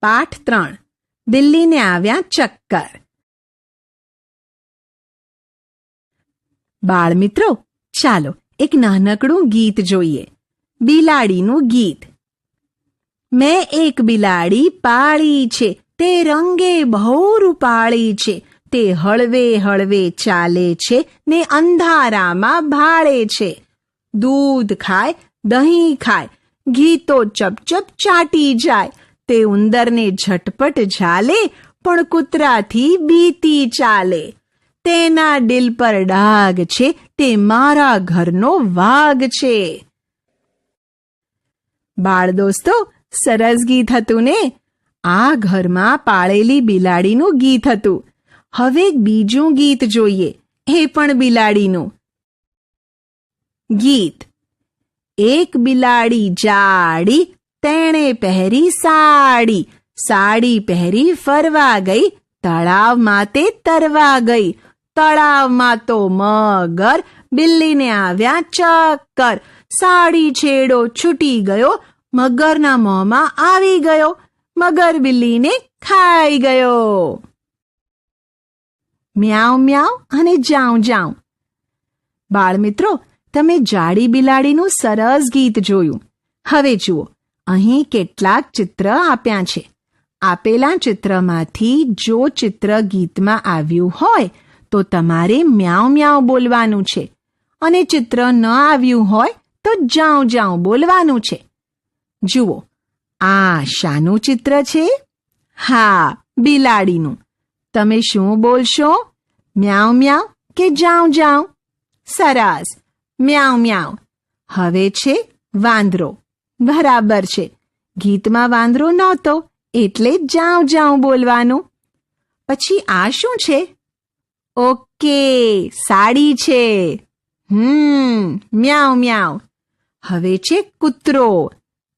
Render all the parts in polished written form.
પાઠ 3 બિલ્લીને આવ્યા ચક્કર. બાળમિત્રો, ચાલો એક નાનકડું ગીત જોઈએ. બિલાડીનું ગીત. મેં એક બિલાડી પાળી છે, તે રંગે બહુ રૂપાળી છે. તે હળવે હળવે ચાલે છે ને અંધારામાં ભાળે છે. દૂધ ખાય, દહીં ખાય, ઘી તો ચપચપ ચાટી જાય. તે ઉંદરને ઝટપટ ઝાલે, પણ કૂતરાથી બીતી ચાલે. તેના દિલ પર ડાઘ છે, તે મારા ઘરનો વાઘ છે. બાળ દોસ્તો, સરસ ગીત હતું ને? આ ઘરમાં પાળેલી બિલાડીનું ગીત હતું. હવે એક બીજું ગીત જોઈએ, એ પણ બિલાડીનું ગીત. એક બિલાડી જાડી, તેણે પહેરી સાડી. સાડી પહેરી ફરવા ગઈ, તળાવમાં તે તરવા ગઈ. તળાવમાં તો મગર, બિલ્લીને આવ્યા ચક્કર. સાડી છેડો છૂટી ગયો, મગરના મોંમાં આવી ગયો. મગર બિલ્લીને ખાઈ ગયો. મ્યાઉ મ્યાઉ અને જાઉં જાઉં. બાળમિત્રો, તમે જાડી બિલાડીનું સરસ ગીત જોયું. હવે જુઓ, અહીં કેટલાક ચિત્ર આપ્યા છે. આપેલા ચિત્રમાંથી જો ચિત્ર ગીતમાં આવ્યું હોય તો તમારે મ્યાઉ મ્યાઉ બોલવાનું છે, અને ચિત્ર ન આવ્યું હોય તો જાઉં જાઉં બોલવાનું છે. જુઓ, આ શાનું ચિત્ર છે? હા, બિલાડીનું. તમે શું બોલશો? મ્યાઉ મ્યાઉ કે જાઉં જાઉં? સરસ, મ્યાઉ મ્યાઉ. હવે છે વાંદરો. બરાબર છે, ગીતમાં વાંદરો નહોતો એટલે જાઉં જાઉં બોલવાનું. પછી આ શું છે? ઓકે, સાડી છે. મ્યાઉ મ્યાઉ. હવે છે કૂતરો.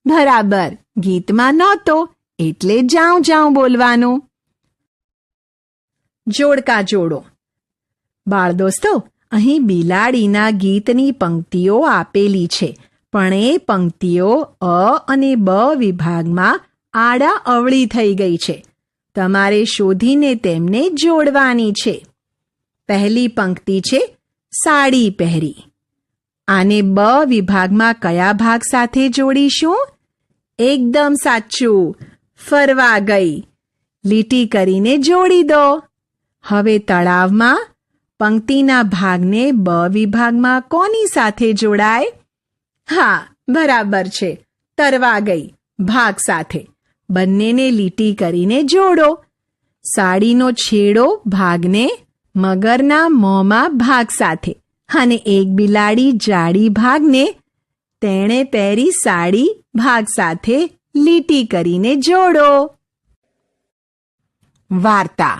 બરાબર, ગીતમાં નહોતો એટલે જાઉં જાઉં બોલવાનું. જોડકા જોડો. બાળ દોસ્તો, અહીં બિલાડીના ગીતની પંક્તિઓ આપેલી છે, પણ એ પંક્તિઓ અ અને બ વિભાગમાં આડા અવળી થઈ ગઈ છે. તમારે શોધીને તેમને જોડવાની છે. પહેલી પંક્તિ છે સાડી પહેરી. આને બ વિભાગમાં કયા ભાગ સાથે જોડીશું? એકદમ સાચું, ફરવા ગઈ. લીટી કરીને જોડી દો. હવે તળાવમાં પંક્તિના ભાગને બ વિભાગમાં કોની સાથે જોડાય? હા, બરાબર છે, તરવા ગઈ ભાગ સાથે. બંનેને લીટી કરીને જોડો. સાડીનો છેડો ભાગને મગરના મોંમાં ભાગ સાથે, અને એક બિલાડી જાડી ભાગને તેણે પહેરી સાડી ભાગ સાથે લીટી કરીને જોડો. વાર્તા.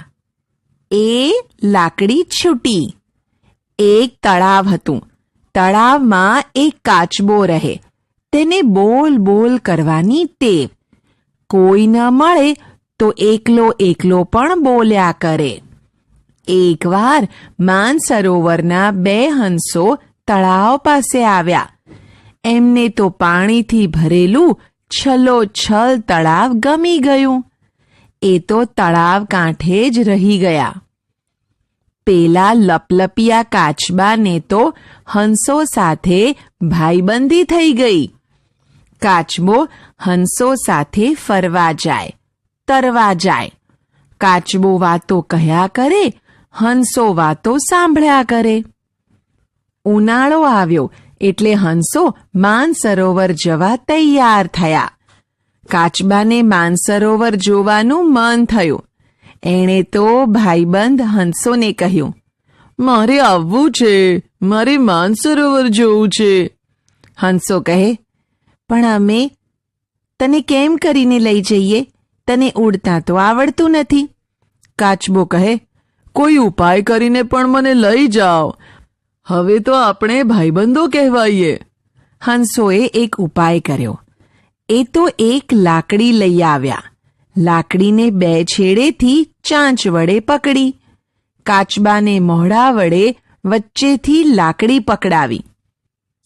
એ લાકડી છૂટી. એક તળાવ હતું. તળાવમાં એક કાચબો રહે. તેને બોલ બોલ કરવાની ટેવ. કોઈ ન મળે તો એકલો એકલો પણ બોલ્યા કરે. એકવાર માનસરોવરના 2 હંસો તળાવ પાસે આવ્યા. એમને તો પાણીથી ભરેલું છલોછલ તળાવ ગમી ગયું. એ તો તળાવ કાંઠે જ રહી ગયા. પેલા લપલપિયા કાચબાને તો હંસો સાથે ભાઈબંધી થઈ ગઈ. કાચબો હંસો સાથે ફરવા જાય, તરવા જાય. કાચબો વાતો કહ્યા કરે, હંસો વાતો સાંભળ્યા કરે. ઉનાળો આવ્યો એટલે હંસો માનસરોવર જવા તૈયાર થયા. કાચબાને માનસરોવર જોવાનું મન થયું. એણે તો ભાઈબંધ હંસોને કહ્યું, મારે આવવું છે, મારે માનસરોવર જોવું છે. હંસો કહે, પણ અમે તને કેમ કરીને લઈ જઈએ? તને ઉડતા તો આવડતું નથી. કાચબો કહે, કોઈ ઉપાય કરીને પણ મને લઈ જાઓ. હવે તો આપણે ભાઈબંધો કહેવાઈએ. હંસોએ એક ઉપાય કર્યો. એ તો એક લાકડી લઈ આવ્યા. લાકડીને 2 છેડેથી ચાંચ વડે પકડી. કાચબાને મોઢા વડે વચ્ચેથી લાકડી પકડાવી.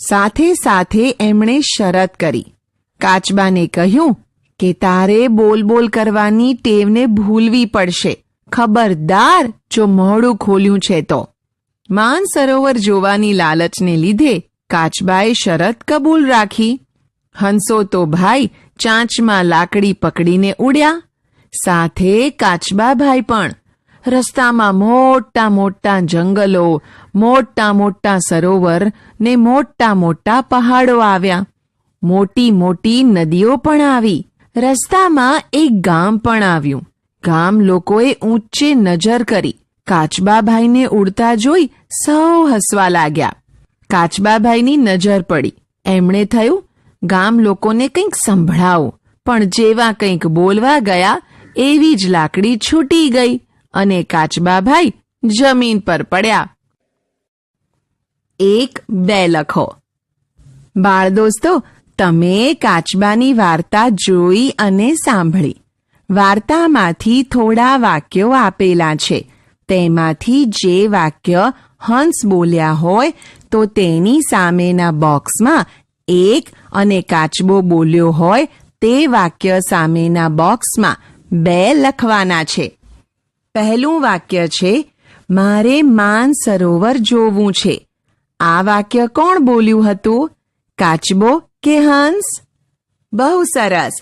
સાથે સાથે એમણે શરત કરી. કાચબાને કહ્યું કે તારે બોલ બોલ કરવાની ટેવને ભૂલવી પડશે. ખબરદાર જો મોઢું ખોલ્યું છે તો. માનસરોવર જોવાની લાલચને લીધે કાચબાએ શરત કબૂલ રાખી. હંસો તો ભાઈ ચાંચમાં લાકડી પકડીને ઉડ્યા, સાથે કાચબા ભાઈ પણ. રસ્તામાં મોટા મોટા જંગલો, મોટા મોટા સરોવર ને મોટા મોટા પહાડો આવ્યા. મોટી મોટી નદીઓ પણ આવી. રસ્તામાં એક ગામ પણ આવ્યું. ગામ લોકોએ ઊંચે નજર કરી. કાચબાભાઈને ઉડતા જોઈ સૌ હસવા લાગ્યા. કાચબાભાઈની નજર પડી. એમણે થયું ગામ લોકોને કંઈક સંભળાવું, પણ જેવા કંઈક બોલવા ગયા એવી જ લાકડી છૂટી ગઈ અને કાચબાભાઈ જમીન પર પડ્યા. 1-2 લખો. બાળ દોસ્તો, તમે કાચબાની વાર્તા જોઈ અને સાંભળી. વાર્તામાંથી થોડા વાક્યો આપેલા છે. તેમાંથી જે વાક્ય હંસ બોલ્યા હોય તો તેની સામેના બોક્સમાં 1 અને કાચબો બોલ્યો હોય તે વાક્ય સામેના બોક્સમાં 2 લખવાના છે. પહેલું વાક્ય છે, મારે માનસરોવર જોવું છે. આ વાક્ય કોણ બોલ્યું હતું? કાચબો કે હંસ? બહુ સરસ.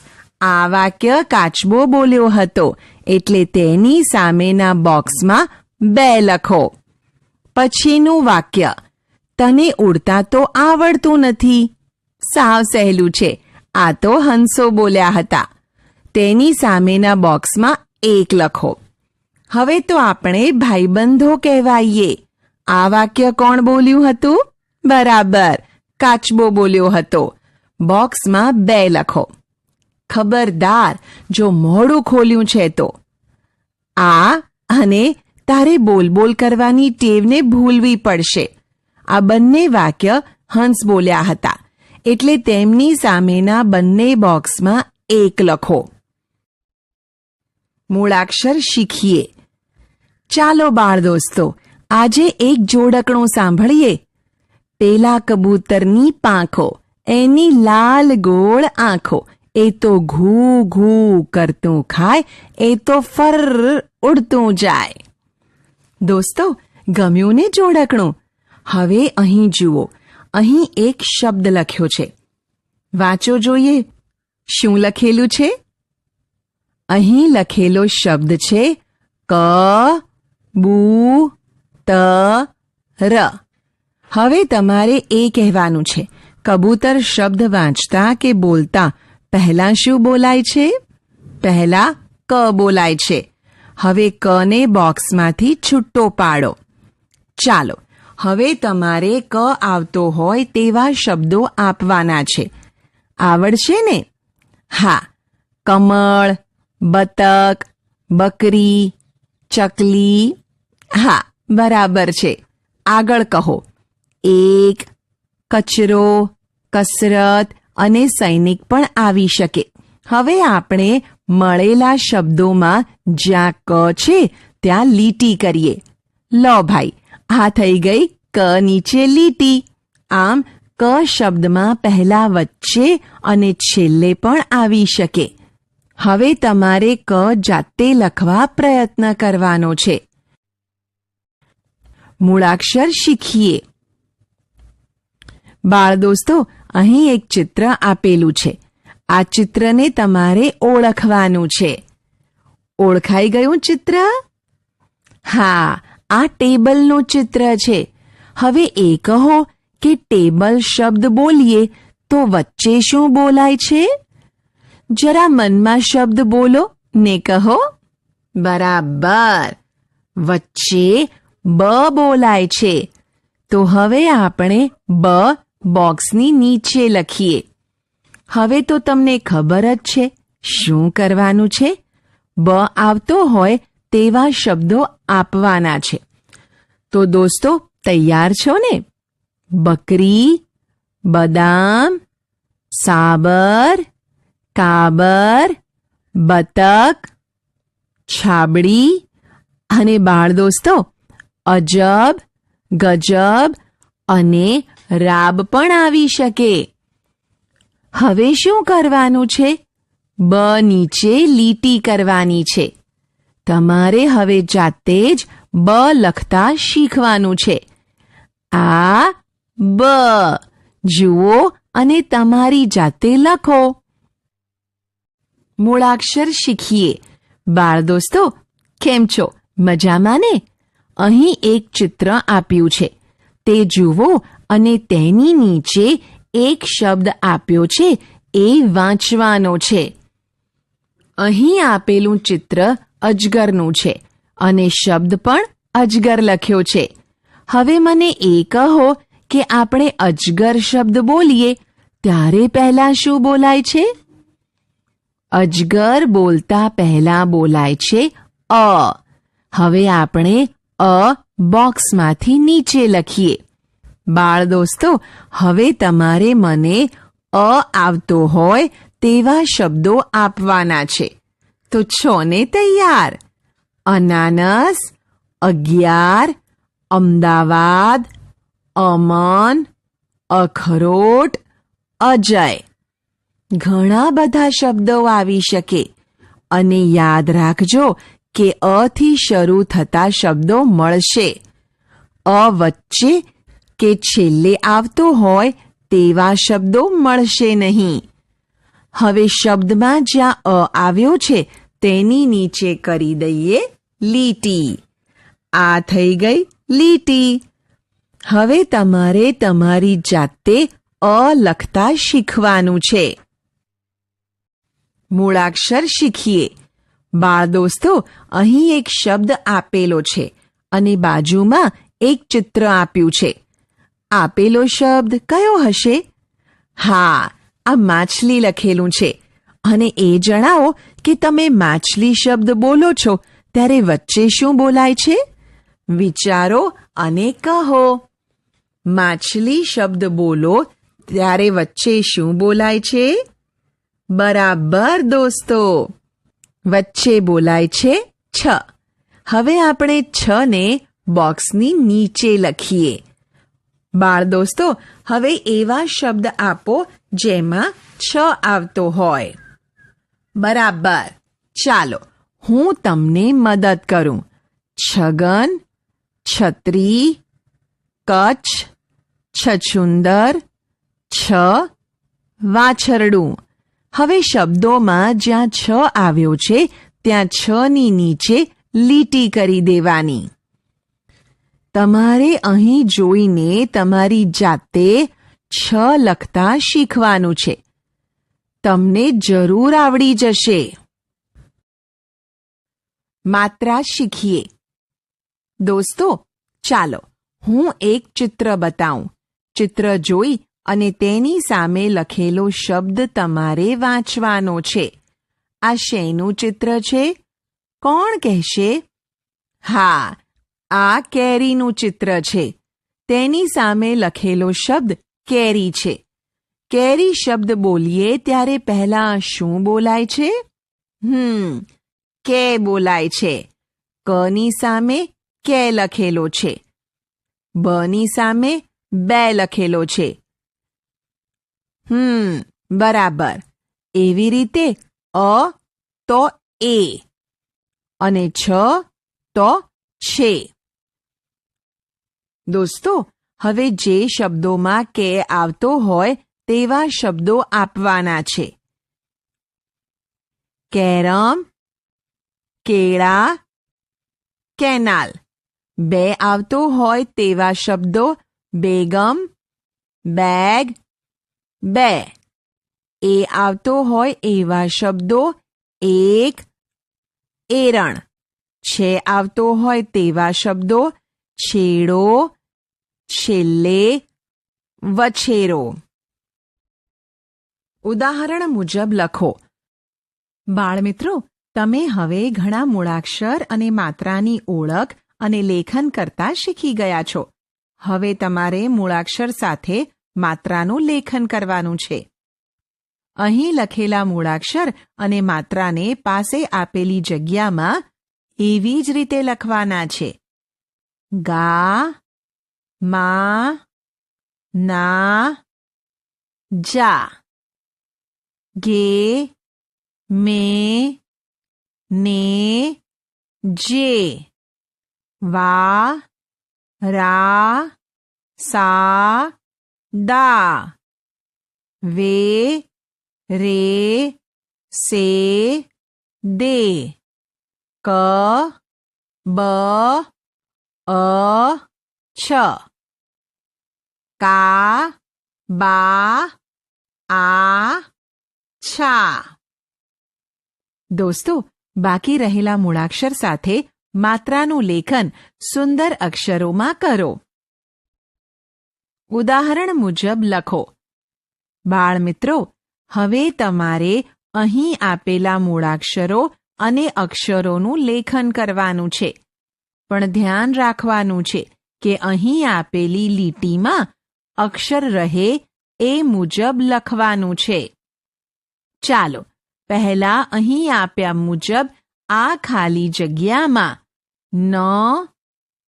આ વાક્ય કાચબો બોલ્યો હતો, એટલે તેની સામેના બોક્સમાં 2 લખો. પછીનું વાક્ય, તને ઉડતા તો આવડતું નથી. સાવ સહેલું છે. આ તો હંસો બોલ્યા હતા. તેની સામેના બોક્સમાં 1 લખો. હવે તો આપણે ભાઈબંધો કહેવાઈએ. આ વાક્ય કોણ બોલ્યું હતું? બરાબર, કાચબો બોલ્યો હતો. બોક્સમાં 2 લખો. ખબરદાર જો મોઢું ખોલ્યું છે તો. આ અને તારે બોલ બોલ કરવાની ટેવને ભૂલવી પડશે. આ બંને વાક્ય હંસ બોલ્યા હતા, એટલે તેમની સામેના બંને બોક્સમાં 1 લખો. મૂળાક્ષર શીખીએ. ચાલો બાળ દોસ્તો, આજે એક જોડકણું સાંભળીએ. પેલા કબૂતરની પાંખો, એની લાલ ગોળ આંખો, એ તો ઘૂ ઘૂ કરતું ખાય, એ તો ફર ઉડતું જાય. દોસ્તો, ગમ્યું ને જોડકણું? હવે અહીં જુઓ. અહીં એક શબ્દ લખ્યો છે. વાંચો જોઈએ. શું લખેલું છે? અહીં લખેલો શબ્દ છે કબૂતર. હવે તમારે એ કહેવાનું છે, કબૂતર શબ્દ વાંચતા કે બોલતા પહેલા શું બોલાય છે? પહેલા ક બોલાય છે. હવે કને બોક્સમાંથી છૂટો પાડો. ચાલો, હવે તમારે ક આવતો હોય તેવા શબ્દો આપવાના છે. આવડશે ને? હા. કમળ, બતક, બકરી, ચકલી. હા, બરાબર છે. આગળ કહો. 1, કચરો, કસરત અને સૈનિક પણ આવી શકે. હવે આપણે મળેલા શબ્દોમાં જ્યાં ક છે ત્યાં લીટી કરીએ. લો ભાઈ, આ થઈ ગઈ ક નીચે લીટી. આમ ક શબ્દમાં પહેલા, વચ્ચે અને છેલ્લે પણ આવી શકે. હવે તમારે ક જાતે લખવા પ્રયત્ન કરવાનો છે. મૂળાક્ષર શીખીએ. બાળ દોસ્તો, અહીં એક ચિત્ર આપેલું છે. આ ચિત્રને તમારે ઓળખવાનું છે. ઓળખાઈ ગયું ચિત્ર? હા, આ ટેબલનું ચિત્ર છે. હવે એ કહો કે ટેબલ શબ્દ બોલીએ તો વચ્ચે શું બોલાય છે? જરા મનમાં શબ્દ બોલો ને કહો. બરાબર, વચ્ચે બ બોલાય છે. તો હવે આપણે બ બોક્સની નીચે લખીએ. હવે તો તમને ખબર જ છે શું કરવાનું છે. બ આવતો હોય તેવા શબ્દો આપવાના છે. તો દોસ્તો, તૈયાર છો ને? બકરી, બદામ, સાબર, કાબર, બતક, છાબડી અને બાળ દોસ્તો, અજબ, ગજબ અને રાબ પણ આવી શકે. હવે શું કરવાનું છે? બ નીચે લીટી કરવાની છે. તમારે હવે જાતે જ બ લખતા શીખવાનું છે. આ બ જુઓ અને તમારી જાતે લખો. મૂળાક્ષર શીખીએ. બાળ દોસ્તો, કેમ છો? મજામાં ને? અહીં એક ચિત્ર આપ્યું છે, તે જુઓ અને તેની નીચે એક શબ્દ આપ્યો છે, એ વાંચવાનો છે. અહીં આપેલું ચિત્ર અજગરનું છે અને શબ્દ પણ અજગર લખ્યો છે. હવે મને એ કહો કે આપણે અજગર શબ્દ બોલીએ ત્યારે પહેલા શું બોલાય છે? અજગર બોલતા પહેલા બોલાય છે અ. હવે આપણે અ બોક્સમાંથી નીચે લખીએ. બાળ દોસ્તો, હવે તમારે મને અ આવતો હોય તેવા શબ્દો આપવાના છે. તો છો ને તૈયાર? અનાનસ, 11, અમદાવાદ, અમન, અખરોટ, અજય. ઘણા બધા શબ્દો આવી શકે અને યાદ રાખજો કે અ થી શરૂ થતા શબ્દો મળશે. અ વચ્ચે કે છેલ્લે આવતો હોય તેવા શબ્દો મળશે નહીં. હવે શબ્દમાં જ્યાં અ આવ્યો છે તેની નીચે કરી દઈએ લીટી. આ થઈ ગઈ લીટી. હવે તમારે તમારી જાતે અ લખતા શીખવાનું છે. મૂળાક્ષર શીખીએ. બાળ દોસ્તો, અહીં એક શબ્દ આપેલો છે અને બાજુમાં એક ચિત્ર આપ્યું છે. આપેલો શબ્દ કયો હશે? હા, આ માછલી લખેલું છે. અને એ જણાવો કે તમે માછલી શબ્દ બોલો છો ત્યારે વચ્ચે શું બોલાય છે? વિચારો અને કહો. માછલી શબ્દ બોલો ત્યારે વચ્ચે શું બોલાય છે? બરાબર દોસ્તો, વચ્ચે બોલાય છે છ. હવે આપણે છ ને બોક્સની નીચે લખીએ. બાળ દોસ્તો, હવે એવા શબ્દ આપો જેમાં છ આવતો હોય. બરાબર, ચાલો હું તમને મદદ કરું. છગન, છત્રી, કચ્છ, છછુંદર, છ, વાછરડું. હવે શબ્દોમાં જ્યાં છ આવ્યો છે ત્યાં છ ની નીચે લીટી કરી દેવાની. તમારે અહીં જોઈને તમારી જાતે છ લખતા શીખવાનું છે. તમને જરૂર આવડી જશે. માત્રા શીખીએ. દોસ્તો, ચાલો હું એક ચિત્ર બતાવું. ચિત્ર જોઈ અને તેની સામે લખેલો શબ્દ તમારે વાંચવાનો છે. આ શેનું ચિત્ર છે? કોણ કહેશે? હા, આ કેરીનું ચિત્ર છે. તેની સામે લખેલો શબ્દ કેરી છે. કેરી શબ્દ બોલીએ ત્યારે પહેલા શું બોલાય છે? કે બોલાય છે. કની સામે કે લખેલો છે. બની સામે બે લખેલો છે. બરાબર. એવી રીતે અ તો એ અને છ તો છે. દોસ્તો, હવે જે શબ્દોમાં કે આવતો હોય તેવા શબ્દો આપવાના છે. કેરમ, કેળા, કેનાલ. બે આવતો હોય તેવા શબ્દો બેગમ, બેગ, બે. એ આવતો હોય એવા શબ્દો એક, એરણ. છે આવતો હોય તેવા શબ્દો છેડો, છેલ્લે, વછેરો. ઉદાહરણ મુજબ લખો. બાળમિત્રો, તમે હવે ઘણા મૂળાક્ષર અને માત્રાની ઓળખ અને લેખન કરતા શીખી ગયા છો. હવે તમારે મૂળાક્ષર સાથે માત્રાનું લેખન કરવાનું છે. અહીં લખેલા મૂળાક્ષર અને માત્રાને પાસે આપેલી જગ્યામાં એવી જ રીતે લખવાના છે. ગા, મા, ના, જા. ગે, મે ને જે વા રા સા દા વે રે સે દે ક બ અ છ કા બા આ છા. દોસ્તો, બાકી રહેલા મૂળાક્ષર સાથે માત્રાનું લેખન સુંદર અક્ષરોમાં કરો. ઉદાહરણ મુજબ લખો. બાળમિત્રો, હવે તમારે અહીં આપેલા મૂળાક્ષરો અને અક્ષરોનું લેખન કરવાનું છે. પણ ધ્યાન રાખવાનું છે કે અહીં આપેલી લીટીમાં અક્ષર રહે એ મુજબ લખવાનું છે. ચાલો પહેલા અહીં આપ્યા મુજબ આ ખાલી જગ્યામાં ન,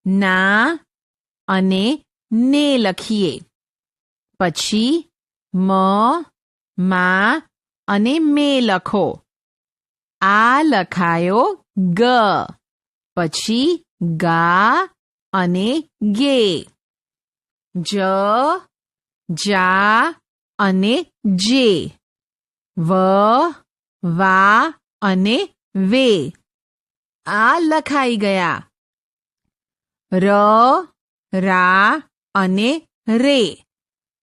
ના અને ને લખીએ. પછી મ, મા અને મે લખો. આ લખાયો ગ. પછી ગા અને ગે. જ, જા અને જે. વ, વા અને વે. આ લખાઈ ગયા. ર, રા અને રે.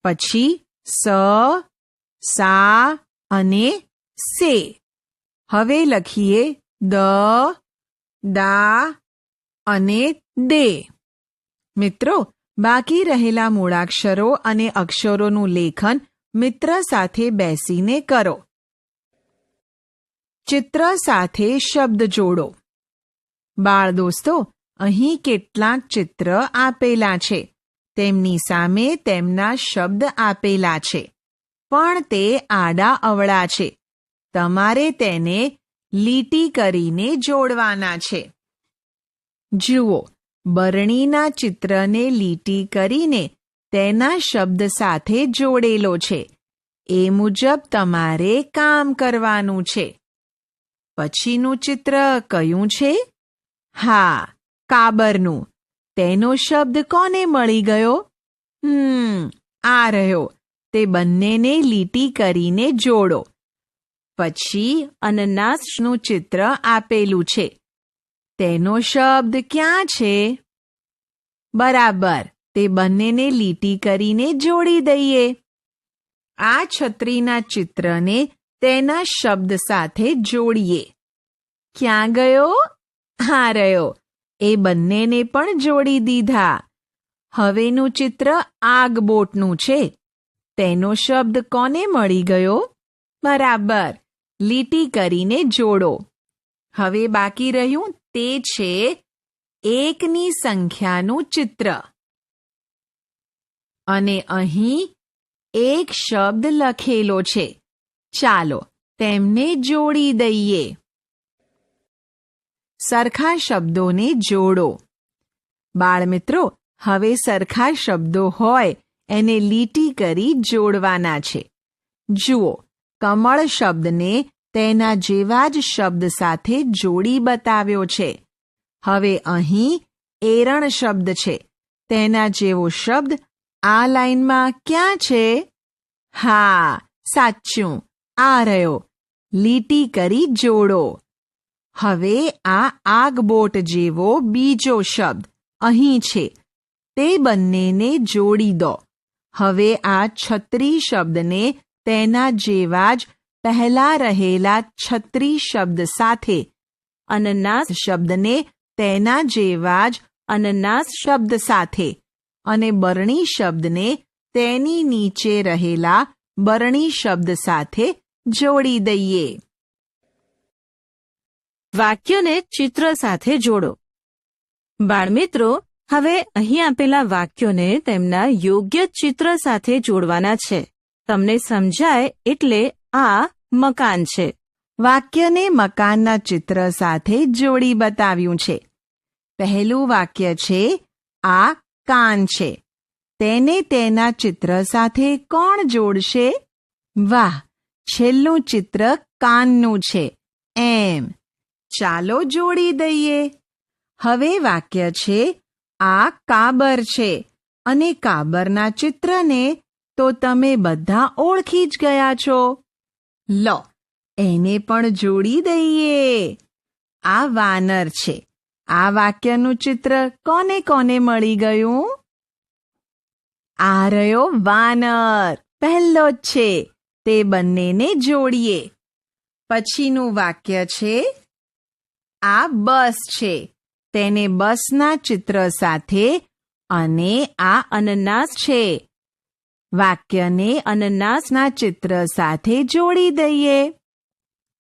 પછી સ, સા અને સે. હવે લખીએ દ, દા અને દે. મિત્રો, બાકી રહેલા મૂળાક્ષરો અને અક્ષરોનું લેખન મિત્ર સાથે બેસીને કરો. ચિત્ર સાથે શબ્દ જોડો. બાળ દોસ્તો, અહીં કેટલાક ચિત્ર આપેલા છે. તેમની સામે તેમના શબ્દ આપેલા છે. પણ તે આડા અવળા છે. તમારે તેને લીટી કરીને જોડવાના છે. જુઓ, બરણીના ચિત્રને લીટી કરીને તેના શબ્દ સાથે જોડેલો છે. એ મુજબ તમારે કામ કરવાનું છે. પછીનું ચિત્ર કયું છે? હા, કાબરનું. તેનો શબ્દ કોને મળી ગયો? આ રહ્યો. તે બંનેને લીટી કરીને જોડો. પછી અનનાસનું ચિત્ર આપેલું છે. તેનો શબ્દ ક્યાં છે? બરાબર, તે બંનેને લીટી કરીને જોડી દઈએ. આ છત્રીના ચિત્રને તેના શબ્દ સાથે જોડીએ. ક્યાં ગયો? હા રહ્યો. એ બંનેને પણ જોડી દીધા. હવેનું ચિત્ર આગબોટનું છે. તેનો શબ્દ કોને મળી ગયો? બરાબર, લીટી કરીને જોડો. હવે બાકી રહ્યું તે છે એકની સંખ્યાનું ચિત્ર. અને અહીં એક શબ્દ લખેલો છે. ચાલો તેમને જોડી દઈએ. સરખા શબ્દોને જોડો. બાળમિત્રો, હવે સરખા શબ્દો હોય એને લીટી કરી જોડવાના છે. જુઓ, કમળ શબ્દને તેના જેવા જ શબ્દ સાથે જોડી બતાવ્યો છે. હવે અહીં એરણ શબ્દ છે. તેના જેવો શબ્દ આ લાઈનમાં ક્યાં છે? હા, સાચું, આ રહ્યો. લીટી કરી જોડો. હવે આ આગબોટ જેવો બીજો શબ્દ અહીં છે. તે બંનેને જોડી દો. હવે આ છત્રી શબ્દને તેના જેવા જ પહેલા રહેલા છત્રી શબ્દ સાથે, અનનાસ શબ્દને તેના જેવા જ અનનાસ શબ્દ સાથે અને બરણી શબ્દને તેની નીચે રહેલા બરણી શબ્દ સાથે જોડી દઈએ. વાક્યને ચિત્ર સાથે જોડો. બાળમિત્રો, હવે અહીં આપેલા વાક્યોને તેમના યોગ્ય ચિત્ર સાથે જોડવાના છે. તમને સમજાય એટલે આ મકાન છે. વાક્યને મકાનના ચિત્ર સાથે જોડી બતાવ્યું છે. પહેલું વાક્ય છે, આ કાન છે. તેને તેના ચિત્ર સાથે કોણ જોડશે? વાહ, છેલ્લું ચિત્ર કાનનું છે એમ. ચાલો જોડી દઈએ. હવે વાક્ય છે આ કાબર છે અને કાબરના ચિત્રને તો તમે બધા ઓળખી જ ગયા છો. લો એને પણ જોડી દઈએ. આ વાનર છે. આ વાક્યનું ચિત્ર કોને કોને મળી ગયું? આ રહ્યો વાનર, પહેલો જ છે. તે બંનેને જોડીએ. પછીનું વાક્ય છે આ બસ છે. તેને બસના ચિત્ર સાથે અને આ અનનાસ છે. વાક્યને અનનાસના ચિત્ર સાથે જોડી દઈએ.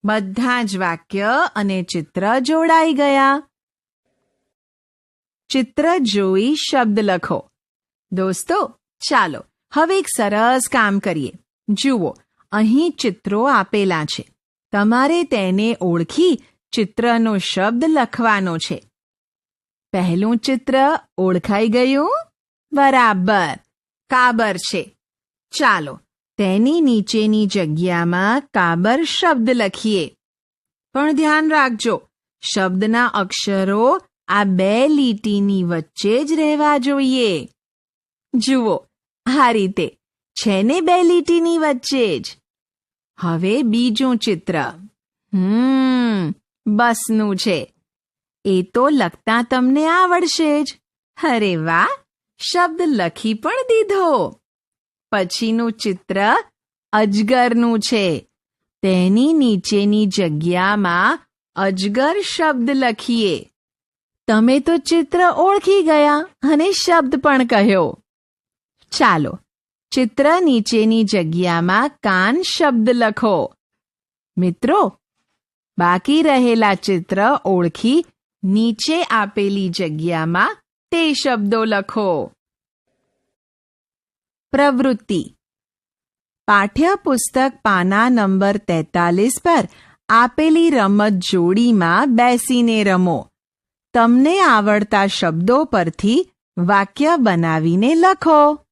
બધા જ વાક્ય અને ચિત્ર જોડાઈ ગયા. ચિત્ર જોઈ શબ્દ લખો. દોસ્તો ચાલો હવે એક સરસ કામ કરીએ. જુઓ, અહીં ચિત્રો આપેલા છે. તમારે તેને ઓળખી ચિત્રનો શબ્દ લખવાનો છે. પહેલું ચિત્ર ઓળખાઈ ગયું? બરાબર, કાબર છે. ચાલો તેની નીચેની જગ્યામાં કાબર શબ્દ લખીએ. પણ ધ્યાન રાખજો, શબ્દના અક્ષરો આ બે લીટીની વચ્ચે જ રહેવા જોઈએ. જુઓ, આ રીતે છે ને, બે લીટીની વચ્ચે જ. હવે બીજું ચિત્ર બસનું છે. એ તો લખતા તમને આવડશે જ. અરે વાહ, શબ્દ લખી પણ દીધો. પછીનું ચિત્ર અજગરનું છે. તેની નીચેની જગ્યામાં અજગર શબ્દ લખીએ. તમે તો ચિત્ર ઓળખી ગયા અને શબ્દ પણ કહ્યો. ચાલો ચિત્ર નીચેની જગ્યામાં કાન શબ્દ લખો. મિત્રો, બાકી રહેલા ચિત્ર ઓળખી નીચે આપેલી જગ્યામાં તે શબ્દો લખો. પ્રવૃત્તિ. પાઠ્યપુસ્તક પાના નંબર 43 પર આપેલી રમત જોડીમાં બેસીને રમો. તમને આવડતા શબ્દો પરથી વાક્ય બનાવીને લખો.